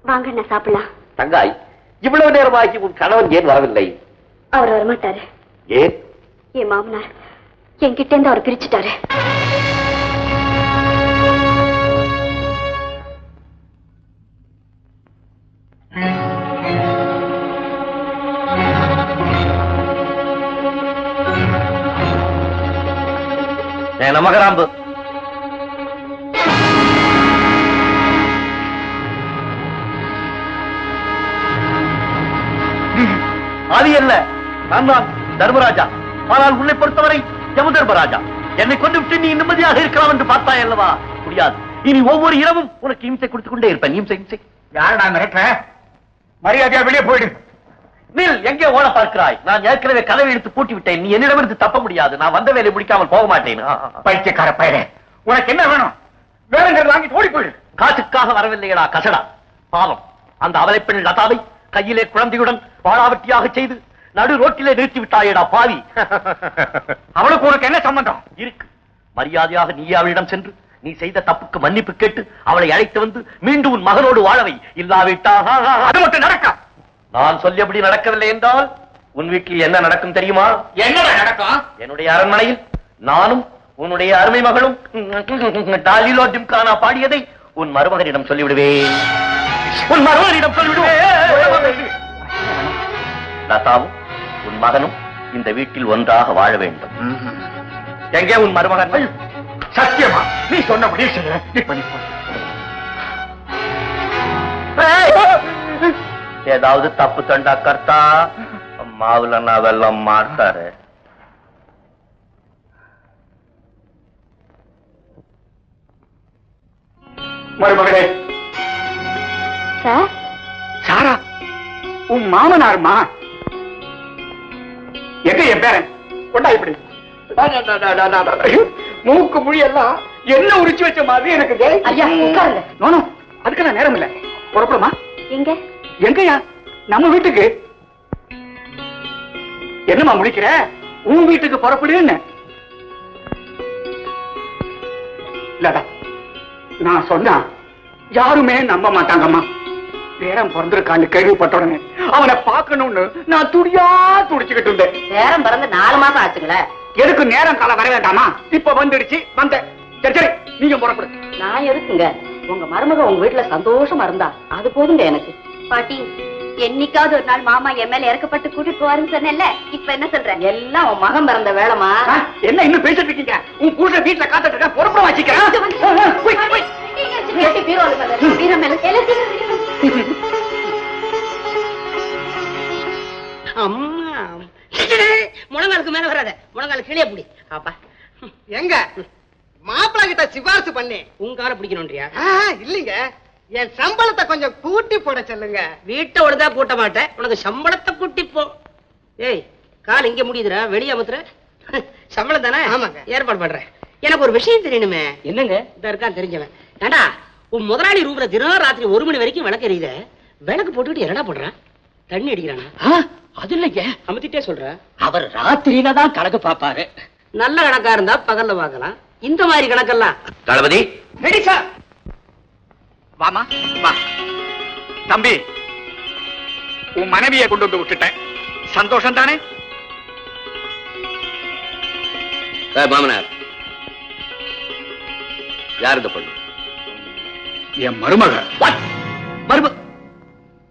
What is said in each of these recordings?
வாங்க நான் சாப்பிடலாம். தங்காய், இவ்வளவு நேரமாகி உன் கணவன் ஏன் வரவில்லை? அவர் வரமாட்டாரு. ஏன்? என் மாமனார் என்கிட்ட இருந்து அவர் பிரிச்சுட்டாரு. நமகராம்பு அது என்ன? நான் தான் தர்மராஜா. ஆனால் உன்னை பொறுத்தவரை யமதர்மராஜா. என்னை கொண்டு விட்டு நீ நிம்மதியாக இருக்கலாம் என்று பார்த்தாய் அல்லவா? முடியாது. இனி ஒவ்வொரு இரவும் உனக்கு இம்சை கொடுத்துக் கொண்டே இருப்பேன். இம்சை இம்சை. யாரடா மிரட்ட? மரியாதையா வெளியே போயிடு. நில், எங்கே ஓட பார்க்கிறாய்? நான் ஏற்கனவே கதவை இழுத்து பூட்டி விட்டேன். நீ என்னிடமிருந்து தப்ப முடியாது. நான் வந்த வேலை முடிக்காமல் போக மாட்டேன். பைத்தியக்கார பயலே, உனக்கு என்ன வேணும்? வேறங்கிறது வாங்கிட்டு ஓடி போயிடு. காசுக்காக வரவில்லையடா கசடா. பாவம், அந்த அவலை பெண் லதாவை கையிலே குழந்தையுடன் வாழாவட்டியாக செய்து நடு ரோட்டிலே நிறுத்தி விட்டாயடா பாவி. அவளுக்கு உனக்கு என்ன சம்பந்தம் இருக்கு? மரியாதையாக நீ அவளிடம் சென்று நீ செய்த தப்புக்கு மன்னிப்பு கேட்டு அவளை அழைத்து வந்து மீண்டும் உன் மகனோடு வாழவை. இல்லாவிட்டா அது மட்டும் நடக்கும். நான் சொல்லியபடி நடக்கவில்லை என்றால் உன் வீட்டில் என்ன நடக்கும் தெரியுமா? என்ன நடக்கும்? என்னுடைய அரண்மனையில் நானும் உன்னுடைய அருமை மகளும் டாலிலோ டிம்கானா பாடியதை உன் மருமகனிடம் சொல்லிவிடுவேன். உன் மருமகனிடம் சொல்லிவிடுவேன். லதாவும் உன் மகனும் இந்த வீட்டில் ஒன்றாக வாழ வேண்டும். எங்கே உன் மருமகன்? சத்தியமா நீ சொன்னபடி ஏதாவது தப்பு தண்டா கர்த்தா மாவுல நான் வெள்ளம் மாட்டாரு. மருமகளே. சாரா, உன் மாமனாருமா? எங்க என் பேரன்? கொண்டா இப்படி. மூக்கு மொழி எல்லாம் என்ன உரிச்சு வச்ச மாதிரி எனக்கு. அதுக்கு நான் நேரம் இல்ல. புறப்படுமா? எங்க? எங்கயா? நம்ம வீட்டுக்கு. என்னமா முடிக்கிற? உன் வீட்டுக்கு புறப்படுன்னு. இல்லடா, நான் சொன்னா யாருமே நம்ப மாட்டாங்கம்மா. பேரம் பிறந்திருக்கான்னு கேள்விப்பட்ட உடனே அவனை பார்க்கணும்னு நான் துடியா துடிச்சுக்கிட்டு இருந்தேன். நேரம் பிறந்து 4 மாசம் ஆச்சுங்களே. எதுக்கு நேரம் காலம் வர வேண்டாமா? இப்ப வந்துடுச்சு, வந்த. சரி சரி, நீங்க புறப்படு. நான் எதுக்குங்க? உங்க மருமக உங்க வீட்டுல சந்தோஷமா இருந்தா அது போதுங்க எனக்கு. பாட்டி, என்னைக்காவது ஒரு நாள் மாமா என் மேல இறக்கப்பட்டு கூட்டிட்டு போவாருன்னு சொன்னேன்ல, இப்ப என்ன சொல்ற? எல்லாம் உன் மகன் பிறந்த வேலைமா. என்ன இன்னும் பேசிட்டு இருக்கீங்க? உன் புருஷன் வீட்டுல காத்துட்டு இருக்க, புறப்பட வச்சுக்கிறேன். முழங்காலுக்கு மேல வராத, முழங்கால கீழே பிடி. அப்பா எங்க மாப்பிள்ள கிட்ட சிபாரிசு பண்ணி உங்க காரை பிடிக்கணும்ன்றியா? இல்லீங்க, என் சம்பளத்தை கொஞ்சம் கூட்டி போட சொல்லுங்க. வீட்டை ஒழுங்கா கூட்ட மாட்டேன், உனக்கு சம்பளத்தை கூட்டி போ. ஏய், கால் இங்க முடியுதுரா, வெளியே அமுத்துற. சம்பளம் தானே? ஆமாங்க, ஏற்பாடு பண்றேன். எனக்கு ஒரு விஷயம் தெரியணுமே. என்னங்க? இந்த இருக்கான் தெரிஞ்சவன். ஏண்டா, உன் முதலாளி ரூம்ல தினம் ராத்திரி 1 மணி வரைக்கும் விளக்கு எரியுத. விளக்கு போட்டுக்கிட்டு என்னடா பண்றான்? தண்ணி அடிக்கிறானா? அது இல்லைங்க, அமுத்திட்டே சொல்ற. அவர் ராத்திரியில தான் கணக்கு பாப்பாரு. நல்ல கணக்கா இருந்தா பகல்ல பார்க்கலாம். இந்த மாதிரி கணக்கெல்லாம். தளபதி ரெடி சார். வாமா வா. தம்பி, உன் மனைவியை கொண்டு வந்து விட்டுட்டேன், சந்தோஷம் தானே? மாமனார், யார் இந்த பொண்ணு? என் மருமக.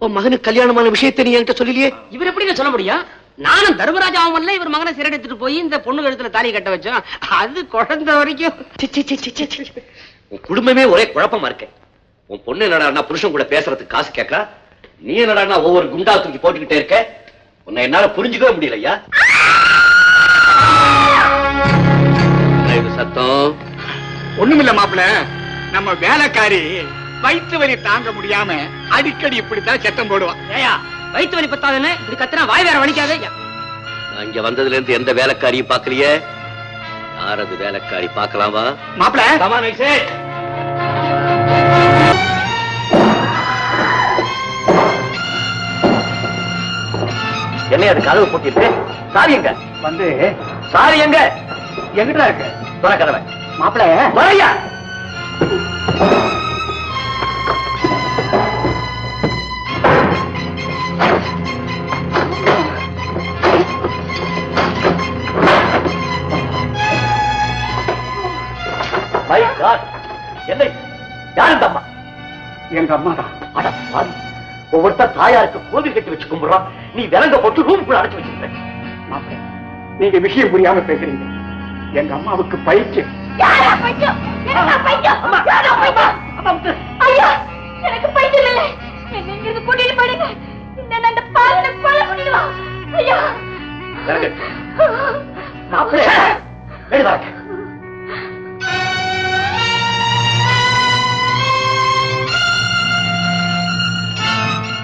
உன் மகனுக்கு கல்யாணமான விஷயத்தை நீ என்கிட்ட சொல்லலையே. இவர் எப்படி சொல்ல முடியும்? நானும் தர்மராஜாவும் இவர் மகனை சிறையெடுத்துட்டு போய் இந்த பொண்ணு கழுத்துல தாலி கட்ட வச்சோம். அது குழந்தை வரைக்கும். உன் குடும்பமே ஒரே குழப்பமா இருக்கு. உன் பொண்ணு என்னடா புருஷன் கூட பேசுறதுக்கு காசு கேட்கா, நீ என்னடா ஒவ்வொரு குண்டா தூக்கி போட்டுக்கிட்டே இருக்க. உன்னை என்னால புரிஞ்சுக்கவே முடியலையா? சத்தம் ஒண்ணுமில்ல மாப்பிள்ள, நம்ம வேலைக்காரி வயிற்று வலி தாங்க முடியாம அடிக்கடி இப்படித்தான் சத்தம் போடுவான். ஏயா, வயிற்று வலி பத்தாதுன்னு இப்படி கத்துனா வாய் வேற வலிக்காதே. நான் இங்க வந்ததுல இருந்து எந்த வேலைக்காரியும் பாக்கலையே. யாரது வேலைக்காரி? பாக்கலாமா மாப்பிள்ள? என்ன அது கதவு போட்டிருக்கு? சாரி எங்க? வந்து சாரி எங்க? எங்கிட்ட இருக்கு. துற கதவை. மாப்பிள்ள வரையா? எங்க அம்மா தான். அட பாவி, ஒவ்வொருத்தர் தாயாருக்கு கோவில் கட்டி வச்சு கும்பிடுறான், நீ விலங்க போட்டு ரூமுக்குள்ள அடைச்சு வச்சிருக்க. மாப்பிள்ளை, நீங்க விஷயம் புரியாம பேசுறீங்க. எங்க அம்மாவுக்கு பைத்தியம். எனக்கு பைத்தியம் இல்லை. என்ன இங்கிருந்து கூட்டிட்டு போயிடுங்க. இந்த அந்த பாலனை கொலை பண்ணிடுவான். ஐயா மாப்பிள்ளை வெளிவாங்க.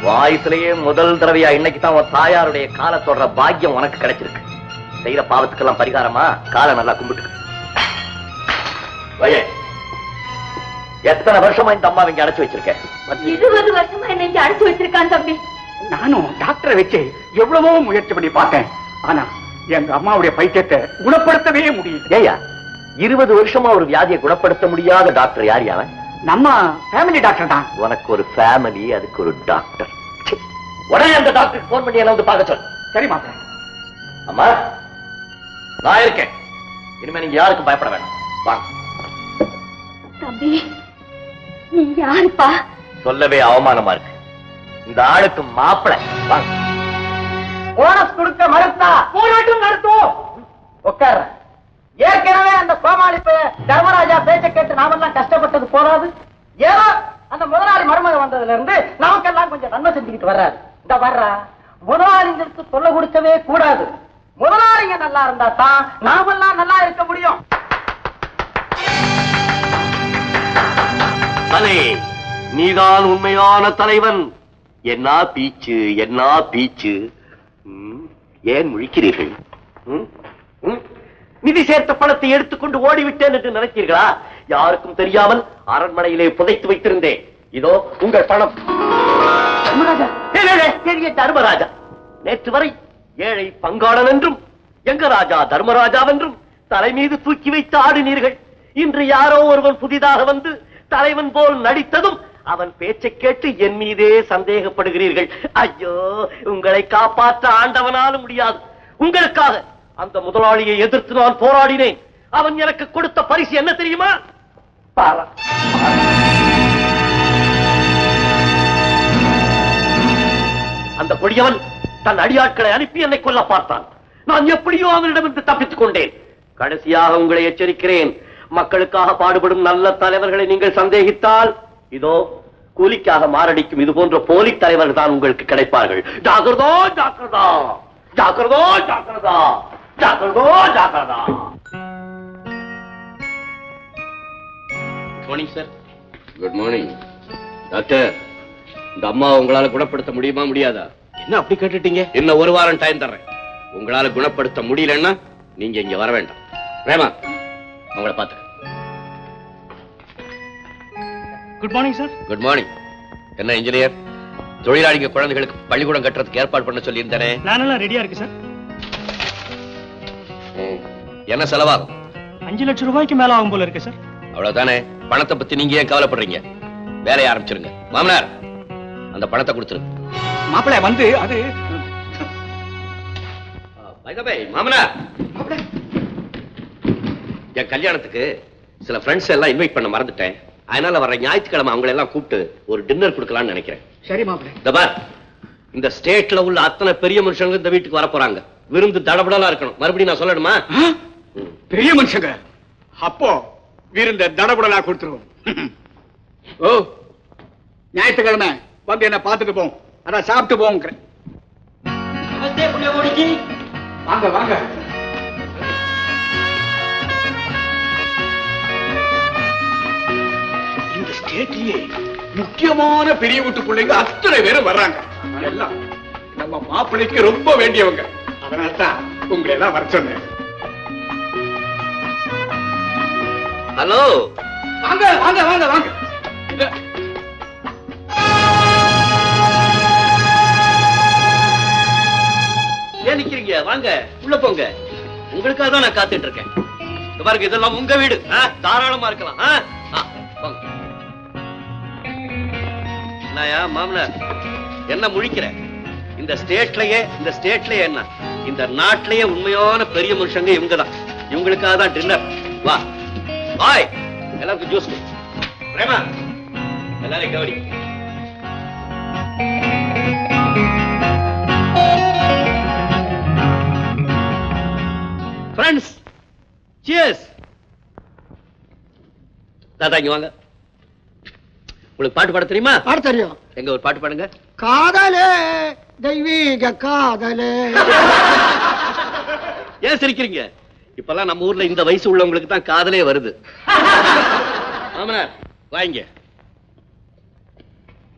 வாய்ஸ்லயே முதல் தடவையா இன்னைக்கு தான் உன் தாயாருடைய காலை தொடர பாக்கியம் உனக்கு கிடைச்சிருக்கு. செய்யற பாவத்துக்கெல்லாம் பரிகாரமா காலை நல்லா கும்பிட்டு. எத்தனை வருஷமா இந்த அம்மா இங்க அடைச்சு வச்சிருக்க? 20 வருஷமா என்ன இங்க அடைச்சு வச்சிருக்கான் தம்பி. நானும் டாக்டரை வச்சு எவ்வளவோ முயற்சி பண்ணி பார்த்தேன். ஆனா எங்க அம்மாவுடைய பைத்தியத்தை குணப்படுத்தவே முடியல. ஏயா 20 வருஷமா ஒரு வியாதியை குணப்படுத்த முடியாத டாக்டர் யார் அவன்? நம்ம ஃபேமிலி டாக்டர் தான். உனக்கு ஒரு ஃபேமிலி, அதுக்கு ஒரு டாக்டர். உடனே அந்த டாக்டருக்கு போன் பண்ணி என்ன வந்து பார்க்க சொல். சரி மாப்பிள்ளை. அம்மா நான் இருக்கேன். இனிமே நீங்க யாருக்கும் பயப்பட வேண்டாம். வாங்க. தம்பி நீ யாருப்பா? சொல்லவே அவமானமா இருக்கு. இந்த ஆளுக்கு மாப்பிள்ளை. வாங்க. போனஸ் கொடுக்க மறுத்தா போராட்டம் நடத்தும். உட்கார. ஏற்கனவே அந்த கோமாளிப்பு தர்மராஜா பேச்ச கேட்டு நாமெல்லாம் கஷ்டப்பட்டது போதாது. ஏதோ அந்த முதலாளி மருமக வந்ததுல இருந்து நமக்கெல்லாம் கொஞ்சம் நன்மை செஞ்சுக்கிட்டு வர்றாரு. இந்த வர்றா முதலாளிங்களுக்கு சொல்ல கொடுக்கவே கூடாது. முதலாளிங்க நல்லா இருந்தா தான் நாமெல்லாம் நல்லா இருக்க முடியும். தலை, நீதான் உண்மையான தலைவன். என்ன பீச்சு, என்ன பீச்சு. ஏன் முழிக்கிறீர்கள்? நிதி சேர்த்த பணத்தை எடுத்துக்கொண்டு ஓடிவிட்டேன் என்று நினைத்தீர்களா? யாருக்கும் தெரியாமல் அரண்மனையிலே புதைத்து வைத்திருந்தேன். இதோ உங்கள் பணம். பெரிய தர்மராஜா, நேற்று வரை ஏழை பங்காளன் என்றும் எங்க ராஜா தர்மராஜாவென்றும் தலை மீது தூக்கி வைத்து ஆடினீர்கள். இன்று யாரோ ஒருவன் புதிதாக வந்து தலைவன் போல் நடித்ததும் அவன் பேச்சை கேட்டு என் மீதே சந்தேகப்படுகிறீர்கள். ஐயோ, உங்களை காப்பாற்ற ஆண்டவனாலும் முடியாது. உங்களுக்காக அந்த முதலாளியை எதிர்த்து நான் போராடினேன். அவன் எனக்கு கொடுத்த பரிசு என்ன தெரியுமா? அந்த கொடியவன் தன் அடியாட்களை அனுப்பி என்னை கொல்ல பார்த்தான். நான் எப்படியோ அவனிடமிருந்து தப்பித்துக் கொண்டேன். கடைசியாக உங்களை எச்சரிக்கிறேன், மக்களுக்காக பாடுபடும் நல்ல தலைவர்களை நீங்கள் சந்தேகித்தால் இதோ கூலிக்காக மாரடிக்கும் இது போன்ற போலி தலைவர்கள் தான் உங்களுக்கு கிடைப்பார்கள். ஜாக்கிரதா ஜாக்கிரதா ஜாக்கிரதா ஜாக்கிரதா ஜாக்கிரதா ஜாக்கிரதா. Good morning sir. Good morning doctor. இந்த அம்மா உங்களால குணப்படுத்த முடியுமா முடியாதா? என்ன அப்படி கேட்டுட்டீங்க? இன்னும் ஒரு வாரம் டைம் தர்றேன். உங்களால குணப்படுத்த முடியலன்னா நீங்க இங்க வர வேண்டாம். ரேமா உங்களை பார்த்து. Good morning sir. Good morning. என்ன இன்ஜினியர், தொழிலாளிங்க குழந்தைகளுக்கு பள்ளிக்கூடம் கட்டுறதுக்கு ஏற்பாடு பண்ண சொல்லி இருந்தேனே? பிளான் ரெடியா இருக்கு சார். என்ன செலவாகும்? 5 லட்சம் ரூபாய்க்கு மேல ஆகும் போல இருக்கு சார். அவ்வளவுதானே. பணத்தை பத்தி நீங்க ஏன் கவலைப்படுறீங்க? வேலையை ஆரம்பிச்சிருங்க. மாமனார், அந்த பணத்தை கொடுத்துருங்க. மாப்பிள்ளை வந்து அது மாமனார், என் கல்யாணத்துக்கு சில ஃப்ரெண்ட்ஸ் எல்லாம் இன்வைட் பண்ண மறந்துட்டேன். அதனால வர ஞாயிற்றுக்கிழமை அவங்களை எல்லாம் கூப்பிட்டு ஒரு டின்னர் கொடுக்கலாம்னு நினைக்கிறேன். சரி மாப்பிள்ளை. இந்த பார், இந்த ஸ்டேட்ல உள்ள அத்தனை பெரிய மனுஷங்க இந்த வீட்டுக்கு வர போறாங்க. விருந்து தடபடலா இருக்கணும். மறுபடியும் நான் சொல்லணுமா? பெரிய மனுஷங்க அப்போ விருந்த தடபடலா கொடுத்துருவோம். ஓ, ஞாயிற்றுக்கிழமை வந்து என்ன பார்த்துட்டு போவோம். அதான் சாப்பிட்டு போவோம். வாங்க வாங்க. இந்த ஸ்டேட்லயே முக்கியமான பெரிய வீட்டு பிள்ளைங்க அத்தனை பேரும் வர்றாங்க. எல்லாம் நம்ம மாப்பிள்ளைக்கு ரொம்ப வேண்டியவங்க. அதனால்தான் உங்களை எல்லாம் வர சொன்னேன். ஹலோ, வாங்க வாங்க வாங்க வாங்க. ஏன் நிக்கிறீங்க? வாங்க உள்ள போங்க. உங்களுக்காக தான் நான் காத்துட்டு இருக்கேன். பாருங்க, இதெல்லாம் உங்க வீடு. தாராளமா இருக்கலாம். என்னயா மாமனார், என்ன முழிக்கிற? இந்த ஸ்டேட்லயே என்ன, இந்த நாட்டிலேயே உண்மையான பெரிய மனுஷங்க இவங்கதான். இவங்களுக்காக தான் டின்னர். வா வாய், எல்லாருக்கும் ஜூஸ். பிரேமா, எல்லாரையும் கவனி. Friends cheers. தாத்தா இங்க வாங்க. உங்களுக்கு பாட்டு பாட தெரியுமா? பாட தெரியும். எங்க ஒரு பாட்டு பாடுங்க. காதலே தெய்வீக காதலே. ஏன் சிரிக்கிறீங்க? இப்பெல்லாம் நம்ம ஊர்ல இந்த வயசு உள்ளவங்களுக்கு தான் காதலே வருது. ஆமா வாங்க,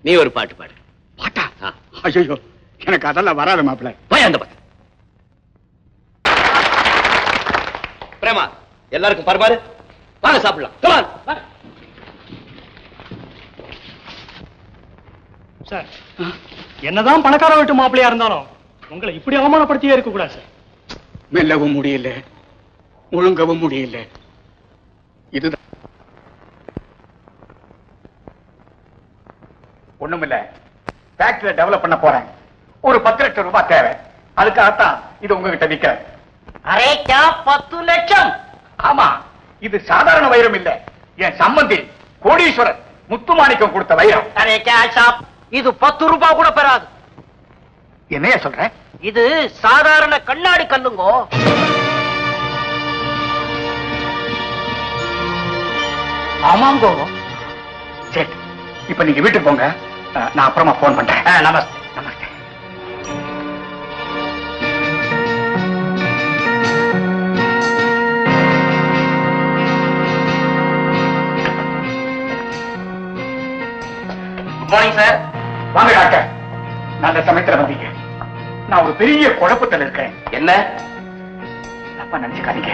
நீ ஒரு பாட்டு பாடு. பாட்டா? ஐயோ, எனக்கு அதெல்லாம் வராது மாப்பிள்ள. போய் அந்த பாட்டு. பிரேமா, எல்லாருக்கும் பரமாறு. வாங்க சாப்பிடலாம். Come on, வாங்க. சார், என்னதான் பணக்கார வீட்டு மாப்பிள்ளையா இருந்தாலும் உங்களை இப்படி அவமானப்படுத்தியே இருக்க கூடாது சார். மெல்லவும் முடியல, முழுங்கவும் முடியல. இதுதான் ஒண்ணுமில்ல. ஃபேக்டரி டெவலப் பண்ண போறேன். ஒரு 10 லட்சம் ரூபாய் தேவை. அதுக்காகத்தான் இது உங்ககிட்ட விற்கிறேன். அரே கா 10 லட்சம்? ஆமா, இது சாதாரண வைரம் இல்ல. என் சம்பந்தி கோடீஸ்வரர் முத்துமாணிக்கம் கொடுத்த வைரம். அரே கா சாப், இது 10 ரூபாய் கூட பெறாது. என்னைய சொல்ற? இது சாதாரண கண்ணாடி கல்லுங்கோ. ஆமாங்கோ. சரி, இப்ப நீங்க வீட்டுக்கு போங்க. நான் அப்புறமா போன் பண்றேன். Namaste. Namaste. Good morning sir. வாங்க டாக்டர். நல்ல சமயத்துல வந்தீங்க. நான் ஒரு பெரிய குழப்பத்தில் இருக்கேன். என்ன? தப்பா நினைச்சுக்காதீங்க.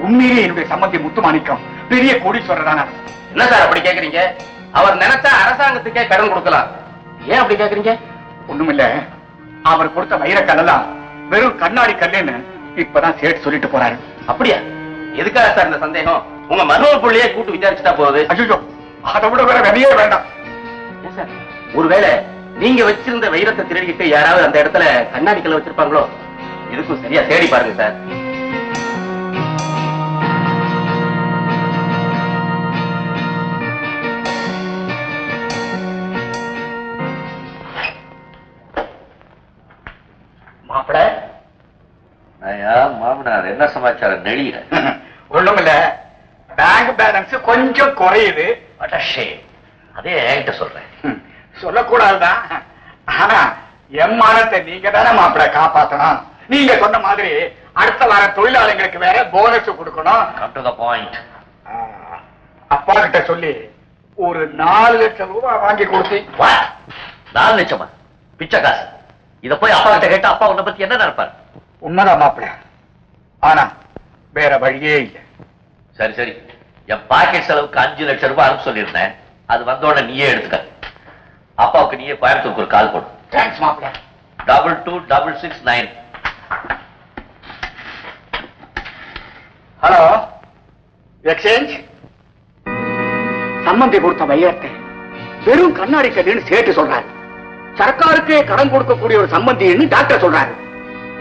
உண்மையிலே என்னுடைய சம்பந்தி முத்துமாணிக்கம் பெரிய கோடீஸ்வரரான. என்ன சார் அப்படி கேக்குறீங்க? அவர் நினைச்சா அரசாங்கத்துக்கே கடன் கொடுக்கலாம். ஏன் அப்படி கேக்குறீங்க? ஒண்ணுமில்ல, அவர் கொடுத்த வைரக்கல்லாம் வெறும் கண்ணாடி கல்லுன்னு இப்பதான் சேட் சொல்லிட்டு போறாரு. அப்படியா? எதுக்காக சார் இந்த சந்தேகம்? உங்க மருமகள் புள்ளையே கூட்டு விசாரிச்சுட்டா போகுது. ஐயோ, அதை விட வேற வெளியே வேண்டாம். ஒருவேளை நீங்க வச்சிருந்த வைரத்தை திருடிக்கிட்டு யாராவது அந்த இடத்துல கண்ணாடி கல்ல வச்சிருப்பாங்களோ? இதுக்கும் சரியா தேடி பாருங்க சார். மாப்பிள, மாமனார் என்ன சமாச்சாரம்? நெளியில ஒண்ணுமில்ல, பேங்க் பேலன்ஸ் கொஞ்சம் குறையுது. அதே என்கிட்ட சொல்றேன். சொல்லக்கூடாதுதான். ஆனா என் மானத்தை நீங்க தானே மாப்பிள காப்பாத்தணும். நீங்க சொன்ன மாதிரி அடுத்த வாரம் தொழிலாளர்களுக்கு வேற போனஸ் கொடுக்கணும். Come to the point. அப்பா கிட்ட சொல்லி ஒரு 4 லட்சம் ரூபாய் வாங்கி கொடுத்து. 4 லட்சமா? பிச்சை காசு. இத போய் அப்பா கிட்ட கேட்டா அப்பா உன்னை பத்தி என்ன நினைப்பாரு? உண்மைதான் மாப்பிள, ஆனா வேற வழியே இல்லை. சரி சரி, என் பாக்கெட் செலவுக்கு 5 லட்சம் ரூபாய் அனுப்ப சொல்லியிருந்தேன். அது வந்தோட நீயே எடுத்துக்க. அப்பாவுக்கு நீயே கோயம்புத்தூருக்கு ஒரு கால் போடு. தேங்க்ஸ் மாப்பிள. 22669. Hello, exchange. சம்பந்தி கொடுத்த வைரத்தை வெறும் கண்ணாடி கல்லுன்னு சேர்த்து சொல்றாரு. சர்க்காருக்கே கடன் கொடுக்கக்கூடிய ஒரு சம்பந்தின்னு டாக்டர் சொல்றாரு.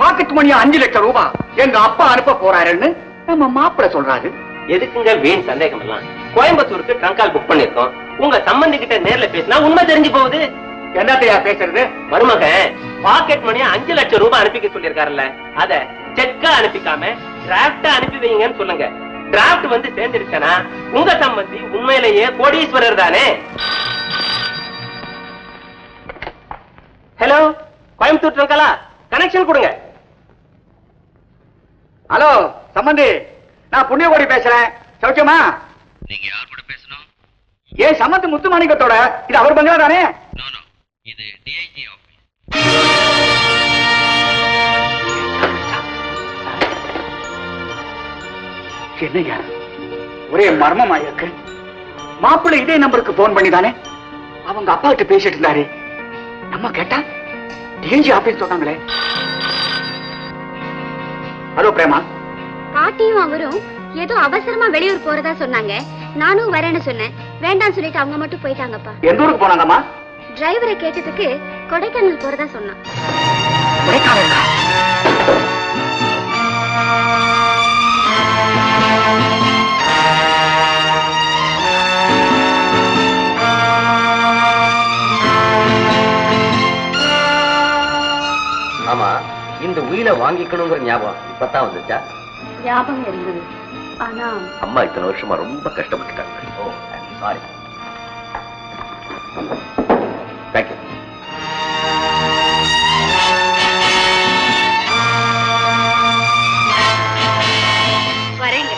பாக்கெட் மணியா 5 லட்சம் ரூபாய் எங்க அப்பா அனுப்ப போறாருன்னு நம்ம மாப்பிள சொல்றாரு. எதுக்குங்க வீண் சந்தேகம் எல்லாம்? கோயம்புத்தூருக்கு ட்ரங்கால் புக் பண்ணிருக்கோம். உங்க சம்பந்தி கிட்ட நேர்ல பேசினா உண்மை தெரிஞ்சு போகுது. என்னத்தையா பேசுறது? மருமகன் பாக்கெட் மணியா 5 லட்சம் ரூபாய் அனுப்பிக்க சொல்லிருக்காருல்ல, அத செக்கா அனுப்பிக்காம டிராப்டா அனுப்பி வைங்கன்னு சொல்லுங்க. டிராப்ட் வந்து சேர்ந்துருச்சனா உங்க சம்பந்தி உண்மையிலேயே கோடீஸ்வரர் தானே. ஹலோ, கோயம்புத்தூர் ட்ரங்காலா, கனெக்ஷன் கொடுங்க. ஹலோ சம்பந்தி, நான் புண்ணியகோடி பேசுறேன். சௌக்கியமா? நீங்க யார் கூட பேசணும்? ஏன் சம்பந்தி முத்துமாணிக்கத்தோட இது அவர் பங்களா தானே? நோ நோ, இது டிஐஜி ஆபீஸ். என்னையா ஒரே மர்மமா இருக்கு. மாப்பிள்ளை இதே நம்பருக்கு போன் பண்ணி தானே அவங்க அப்பா கிட்ட பேசிட்டு இருந்தாரு. நம்ம கேட்டா டிஐஜி ஆபீஸ் சொன்னாங்களே. ஹலோ பிரேமா. பாட்டியும் அவரும் ஏதோ அவசரமா வெளியூர் போறதா சொன்னாங்க. நானும் வரேன்னு சொன்னேன். வேண்டாம்னு சொல்லிட்டு அவங்க மட்டும் போயிட்டாங்கப்பா. எந்த ஊருக்கு போனாங்கம்மா? டிரைவரை கேட்டதுக்கு கொடைக்கானல் போறதா சொன்னான். கொடைக்கானல்? ஆமா, இந்த உயிரை வாங்கிக்கணுங்கிற ஞாபகம் இப்பதான் வந்துச்சா? ஞாபகம் இருந்தது. ஆனா அம்மா இத்தனை வருஷமா ரொம்ப கஷ்டப்பட்டுட்டாங்க. ஓ சாரி. தேங்க்யூ. வரேங்க.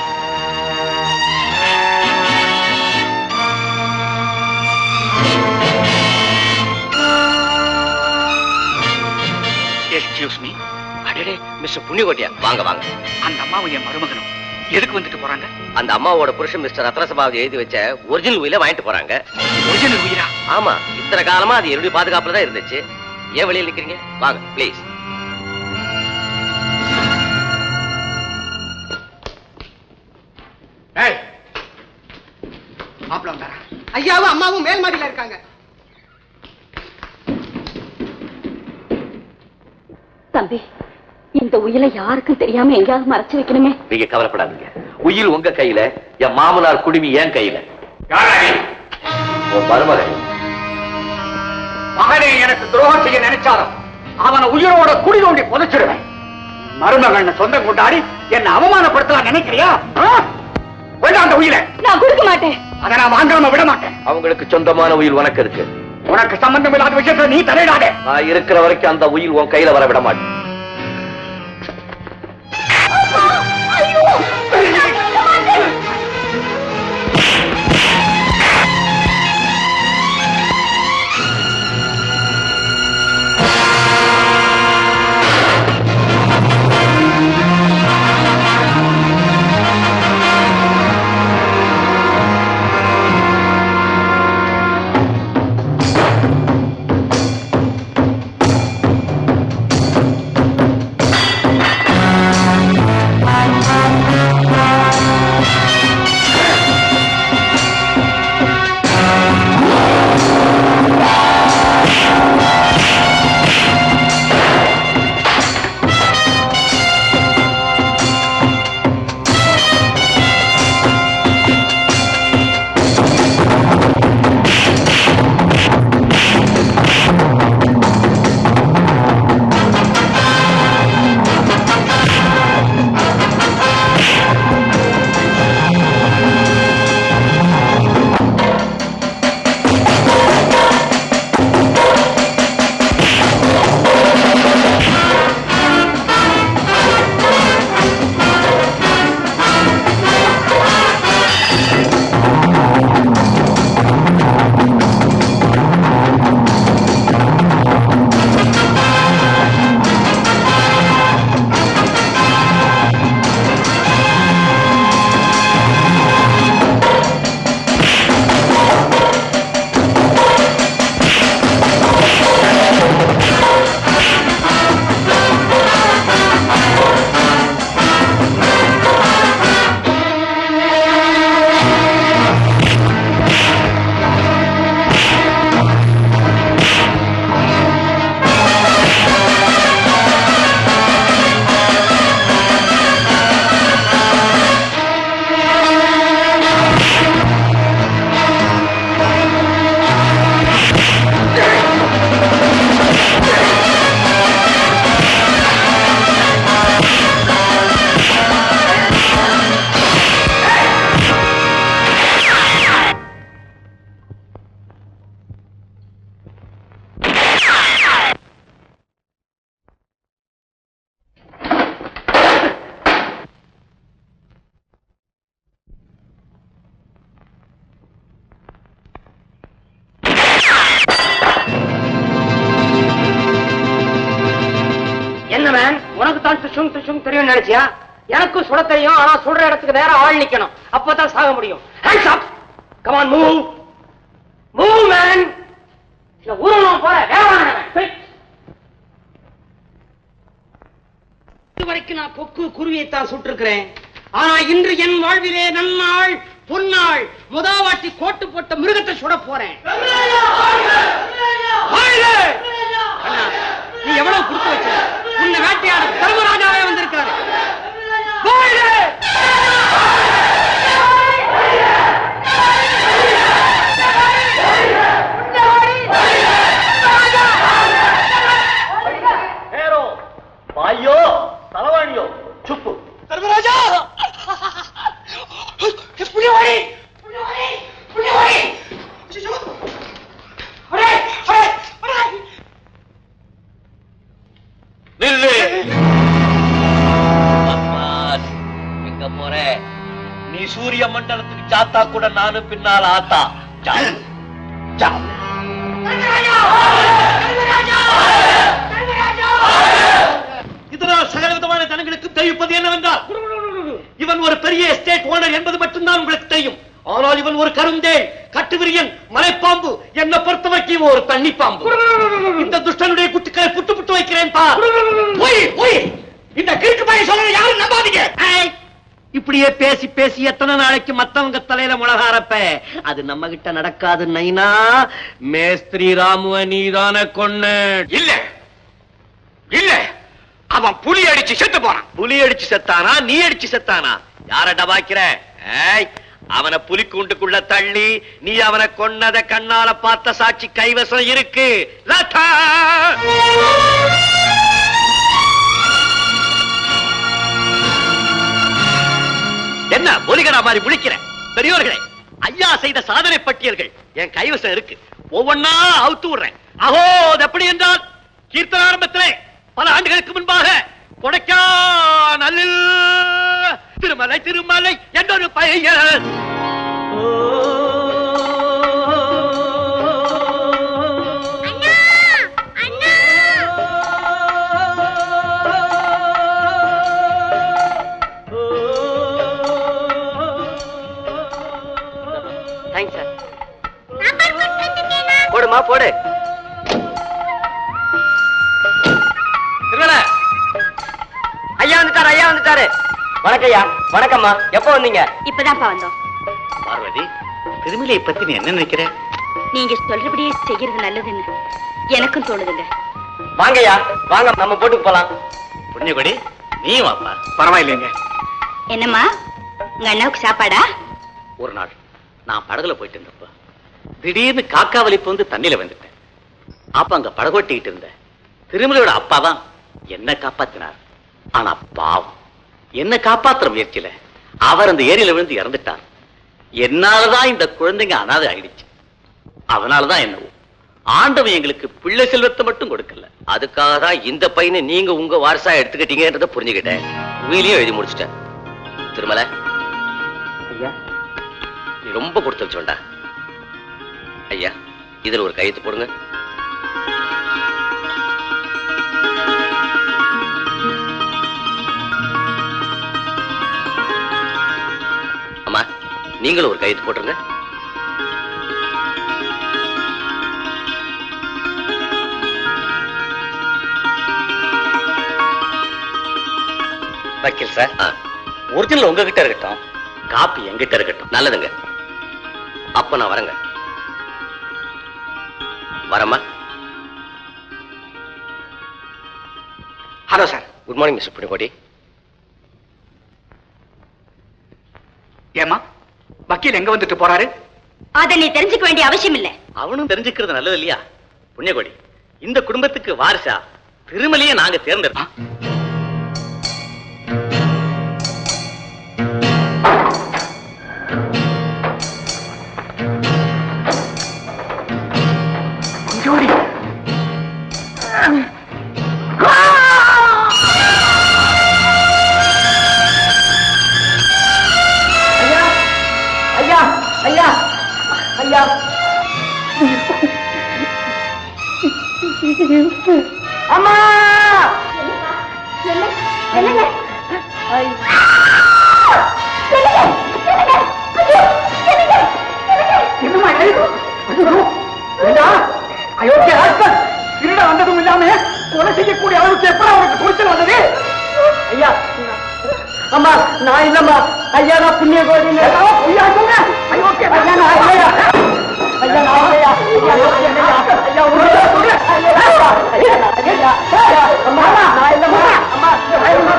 Excuse me. அடடே மிஸ்டர் புண்ணியகோட்டியா, வாங்க வாங்க. அந்த அம்மாவும் என் மருமகனும் எதுக்கு வந்துட்டு போறாங்க? அந்த அம்மாவோட புருஷன் மிஸ்டர் ரத்னசபாவை எழுதி வச்ச ஒரிஜினல் உயில வாங்கிட்டு போறாங்க. ஒரிஜினல் உயிரா? ஆமா, இத்தனை காலமா அது என்னுடைய பாதுகாப்புல தான் இருந்துச்சு. ஏன் வெளியில் நிக்கிறீங்க? வாங்க ப்ளீஸ். மாப்பிள்ள வந்தாரா? ஐயாவும் அம்மாவும் மேல் மாடியில இருக்காங்க. தம்பி, இந்த உயிரை யாருக்கும் தெரியாம எங்கேயாவது மறைச்சு வைக்கணுமே. நீங்க கவலைப்படாதீங்க. உயில் உங்க கையில, என் மாமனார் குடுமி என் கையில. உன் மருமகன் மகனே எனக்கு துரோகம் செய்ய நினைச்சாலும் அவனை உயிரோட குடி தோண்டி புதைச்சிடுவேன். மருமகன் சொந்தம் கொண்டாடி என்ன அவமானப்படுத்தலாம் நினைக்கிறியா? வேண்டாம் அந்த உயிரை. நான் கொடுக்க மாட்டேன். அதை நான் வாங்காம விட மாட்டேன். அவங்களுக்கு சொந்தமான உயில் உனக்கு இருக்கு. உனக்கு சம்பந்தம் இல்லாத விஷயத்துல நீ தலையிடாதே. நான் இருக்கிற வரைக்கும் அந்த உயில் உன் கையில வர விட மாட்டேன். தெரியும் நினைச்சியா? எனக்கும் சுட தெரியும். ஆனா சுடுற இடத்துக்கு நேரம் ஆள் நிக்கணும். அப்பதான் சாக முடியும். Hands up! Come on, move! Move, man! இந்த ஊரெல்லாம் போற இதுவரைக்கும் நான் கொக்கு குருவியைத்தான் சுட்டிருக்கிறேன். ஆனா இன்று என் வாழ்விலே நன்னாள் பொன்னாள் முதாவாட்டி கோட்டு போட்ட மிருகத்தை சுட போறேன். நீ எவ்வளவு கொடுத்து வச்ச? உன்னை வேட்டையாட தர்மராஜாவே வந்திருக்காரு. பாயோ தலவாணியோ சுப்பு தர்மராஜா சூரிய மண்டலத்துக்கு ஜாத்தா கூட நானும் பின்னால் ஆத்தா. இதனால் சகல விதமான ஜனங்களுக்கு தெரிவிப்பது என்னவென்றால் இவன் ஒரு பெரிய எஸ்டேட் ஓனர் என்பது மட்டும்தான் உங்களுக்கு தெரியும். ஆனால் இவன் ஒரு கருந்தேன், கட்டுவிரியன், மலைப்பாம்பு, என்னை பொறுத்தவரைக்கும் ஒரு தண்ணி பாம்பு. இந்த துஷ்டனுடைய குட்டுக்களை புட்டு புட்டு வைக்கிறேன் பா. இந்த கிழக்கு பையன் சொல்ல யாரும் நம்பாதீங்க. இப்படியே பேசி பேசி எத்தனை நாளைக்கு மத்தவங்க தலையில முளகாரப்ப? அது நம்ம கிட்ட நடக்காது நைனா. மேஸ்திரி ராமுவ நீதான கொன்னு. இல்ல இல்ல, அவன் புலி அடிச்சு செத்து போறான். புலி அடிச்சு செத்தானா நீ அடிச்சு செத்தானா? யார டபாக்கிற? அவனை புலி கூண்டுக்குள்ள தள்ளி நீ அவனை கொன்னத கண்ணால பார்த்த சாட்சி கைவசம் இருக்கு. லதா என்ன ஒலிகடா மாதிரி முழிக்கிறேன்? பெரியோர்களே, ஐயா செய்த சாதனை பட்டியல்கள் என் கைவசம் இருக்கு. ஒவ்வொன்னா அவுத்து விடுறேன். அஹோ, எப்படி என்றால் கீர்த்தன ஆரம்பத்திலே பல ஆண்டுகளுக்கு முன்பாக கொடைக்கானலில் திருமலை திருமலை என்றொரு பையன் போடுமா போடு. ஐயா வந்துட்டாரு, ஐயா வந்துட்டாரு. வணக்கம்யா. வணக்கம்மா. எப்ப வந்தீங்க? இப்பதான்ப்பா வந்தோம். பார்வதி, திருமலையை பத்தி நீ என்ன நினைக்கிற? நீங்க சொல்றபடியே செய்யறது நல்லதுன்னு எனக்கும் தோணுதுங்க. வாங்கய்யா, வாங்க நம்ம போட்டுக்கு போலாம். புண்ணியகுடி, நீ வாப்பா. பரவாயில்லைங்க. என்னம்மா, உங்க அண்ணாவுக்கு சாப்பாடா? ஒரு நாள் நான் படகுல போயிட்டு இருந்தப்ப திடீர்னு காக்கா வலிப்பு வந்து தண்ணியில வந்துட்டேன். அப்ப அங்க படகோட்டிக்கிட்டு இருந்த திருமலையோட அப்பா தான் என்ன காப்பாத்தினார். ஆனா பாவம், என்ன காப்பாத்துற முயற்சியில அவர் அந்த ஏரியில விழுந்து இறந்துட்டார். என்னாலதான் இந்த குழந்தைங்க அனாதை ஆயிடுச்சு. அதனாலதான் என்னவோ ஆண்டவன் எங்களுக்கு பிள்ளை செல்வத்தை மட்டும் கொடுக்கல. அதுக்காக தான் இந்த பையனை நீங்க உங்க வாரிசா எடுத்துக்கிட்டீங்கன்றத புரிஞ்சுக்கிட்டேன். உயிலையும் எழுதி முடிச்சிட்டேன். திருமலை, நீ ரொம்ப கொடுத்து வச்சோண்டா. ஐயா, இதுல ஒரு கையெழுத்து போடுங்க. அம்மா, நீங்களும் ஒரு கையெழுத்து போட்டுருங்க. வக்கீல் சார், ஒரிஜினல் உங்ககிட்ட இருக்கட்டும், காப்பி எங்கிட்ட இருக்கட்டும். நல்லதுங்க. அப்ப நான் வரேங்க. வரமா. Hello sir. Good morning mister Punniyakodi. ஏமா, வக்கீல் எங்க வந்துட்டு போறாரு? அதை நீ தெரிஞ்சுக்க வேண்டிய அவசியம் இல்ல. அவனும் தெரிஞ்சுக்கிறது நல்லது இல்லையா? புண்ணியகோடி, இந்த குடும்பத்துக்கு வாரிசா திருமலையை நாங்க தேர்ந்தெடுத்தோம். அம்மா, அயோக்கிய ஆட்கள் திருட வந்ததும் இல்லாம கொலை செய்யக்கூடிய அளவுக்கு எப்படி அவருக்கு குறிச்சல் வந்தது? ஐயா, அம்மா நான் இல்லம்மா. ஐயா, நான் புண்ணிய கோயில். ஐயா சொல்ல, அயோக்கிய ஐயா நான் இல்லையா? ஐயா நான் இல்லையா? ஐயா உண்மையா சொல்ல. அம்மா நான் இல்லம்மா. அம்மா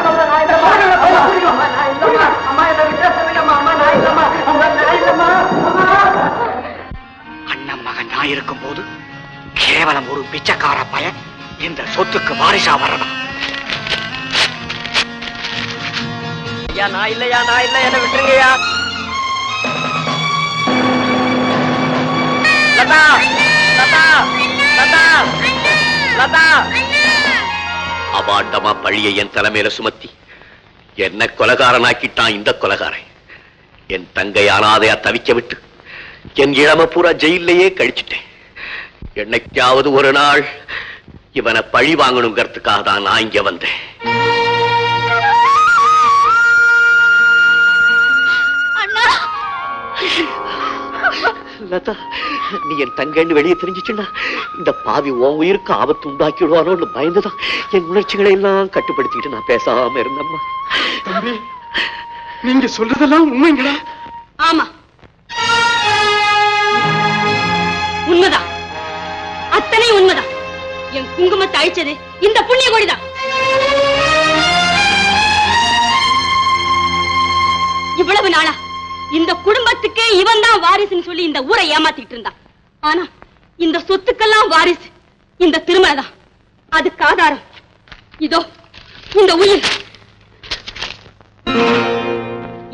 சொல்ல நான் இல்லம்மா. நான் இல்லம்மா. அம்மா என்ன வித்தியாசம்? அம்மா நான் இல்லம்மா. அம்மா நான் இல்லம்மா. அண்ணன் மகன் நான் இருக்கும் போது கேவலம் ஒரு பிச்சைக்கார பையன் இந்த சொத்துக்கு வாரிசா வரதா? ஐயா நான் இல்லையா, நான் இல்லை, என்ன விட்டுருங்கய்யா. லதா, லதா, லதா, லதா. அபாண்டமா பழியை என் தலைமையில சுமத்தி என்ன கொலகாரனாக்கிட்டான் இந்த கொலகாரன். என் தங்கை அனாதையா தவிக்க விட்டு என் இளம பூரா ஜெயிலையே கழிச்சிட்டேன். என்னைக்காவது ஒரு நாள் இவனை பழி வாங்கணுங்கிறதுக்காக தான் நான் இங்க வந்தேன். லதா, நீ என் தங்கன்னு வெளியே தெரிஞ்சிச்சுன்னா இந்த பாவி உன் உயிருக்கு ஆபத்து உண்டாக்கி விடுவானோன்னு பயந்துதான் என் உணர்ச்சிகளை எல்லாம் கட்டுப்படுத்திக்கிட்டு நான் பேசாம இருந்தம்மா. தம்பி, நீங்க சொல்றதெல்லாம் உண்மைங்களா? ஆமா, உண்மைதான். அத்தனை உண்மைதான். என் குங்குமத்தை அழிச்சது இந்த புண்ணிய கொடிதான். இவ்வளவு நாளா இந்த குடும்பத்துக்கே இவன் தான் வாரிசுன்னு சொல்லி இந்த ஊரை ஏமாத்திட்டு இருந்தான். ஆனா இந்த சொத்துக்கெல்லாம் வாரிசு இந்த திருமலை தான். அதுக்கு ஆதாரம் இதோ இந்த உயிர்.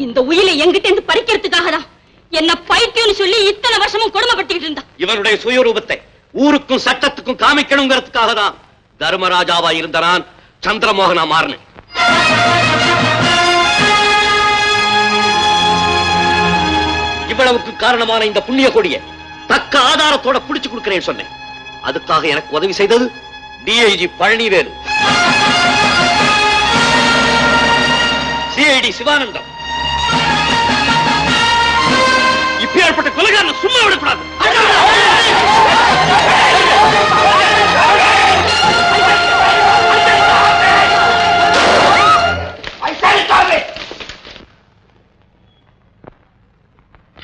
இந்த உயிரை எங்கிட்ட இருந்து பறிக்கிறதுக்காக தான் என்ன பைத்தியம்னு சொல்லி இத்தனை வருஷமும் கொடுமைப்பட்டுக்கிட்டு இருந்தான். இவனுடைய சுயரூபத்தை ஊருக்கும் சட்டத்துக்கும் காமிக்கணுங்கிறதுக்காக தான் தர்மராஜாவா இருந்த நான் சந்திரமோகனா மாறினேன். இவ்வளவுக்கு காரணமான இந்த புண்ணிய கொடியை தக்க ஆதாரத்தோட புடிச்சு கொடுக்கிறேன்னு சொன்னேன். அதுக்காக எனக்கு உதவி செய்தது டிஐஜி பழனிவேலு, சிஐடி சிவானந்தம். இப்பேற்பட்ட கொலைகாரனை சும்மா விடக்கூடாது.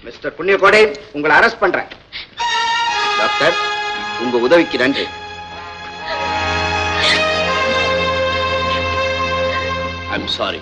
மிஸ்டர் புண்ணியகோடை, உங்களை அரெஸ்ட் பண்றேன். டாக்டர், உங்க உதவிக்கு நன்றி. I'm sorry.